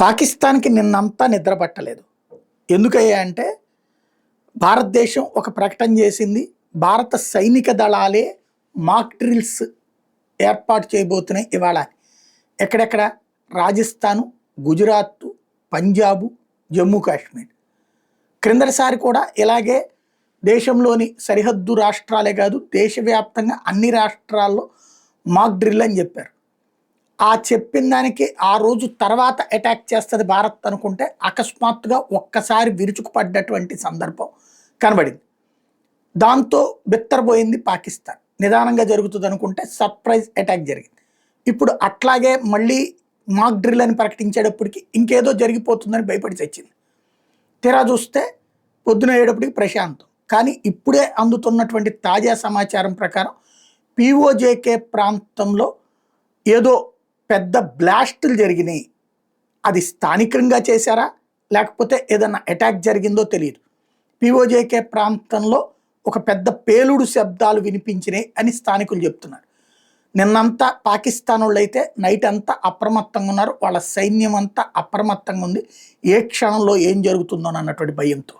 పాకిస్తాన్‌కి నిన్నంతా నిద్ర పట్టలేదు. ఎందుకయ్యా అంటే, భారతదేశం ఒక ప్రకటన చేసింది. భారత సైనిక దళాలే మాక్ డ్రిల్స్ ఏర్పాటు చేయబోతున్నాయి ఇవాళ. ఎక్కడెక్కడ? రాజస్థాను, గుజరాత్, పంజాబు, జమ్మూ కాశ్మీర్. క్రిందటిసారి కూడా ఇలాగే దేశంలోని సరిహద్దు రాష్ట్రాలే కాదు, దేశవ్యాప్తంగా అన్ని రాష్ట్రాల్లో మాక్ డ్రిల్ అని చెప్పారు. ఆ చెప్పిన దానికి ఆ రోజు తర్వాత అటాక్ చేస్తుంది భారత్ అనుకుంటే అకస్మాత్తుగా ఒక్కసారి విరుచుకుపడ్డటువంటి సందర్భం కనబడింది. దాంతో బిత్తరపోయింది పాకిస్తాన్. నిదానంగా జరుగుతుంది అనుకుంటే సర్ప్రైజ్ అటాక్ జరిగింది. ఇప్పుడు అట్లాగే మళ్ళీ మాక్ డ్రిల్ అని ప్రకటించేటప్పటికి ఇంకేదో జరిగిపోతుందని భయపడి తెచ్చింది. తీరా చూస్తే పొద్దున అయ్యేటప్పటికి ప్రశాంతం. కానీ ఇప్పుడే అందుతున్నటువంటి తాజా సమాచారం ప్రకారం పీఓజేకే ప్రాంతంలో ఏదో పెద్ద బ్లాస్టులు జరిగినాయి. అది స్థానికంగా చేశారా లేకపోతే ఏదన్నా అటాక్ జరిగిందో తెలియదు. పీఓజేకే ప్రాంతంలో ఒక పెద్ద పేలుడు శబ్దాలు వినిపించినాయి అని స్థానికులు చెప్తున్నారు. నిన్నంతా పాకిస్తాన్ వాళ్ళు అయితే నైట్ అంతా అప్రమత్తంగా ఉన్నారు. వాళ్ళ సైన్యం అంతా అప్రమత్తంగా ఉంది. ఏ క్షణంలో ఏం జరుగుతుందో అన్నటువంటి భయంతో.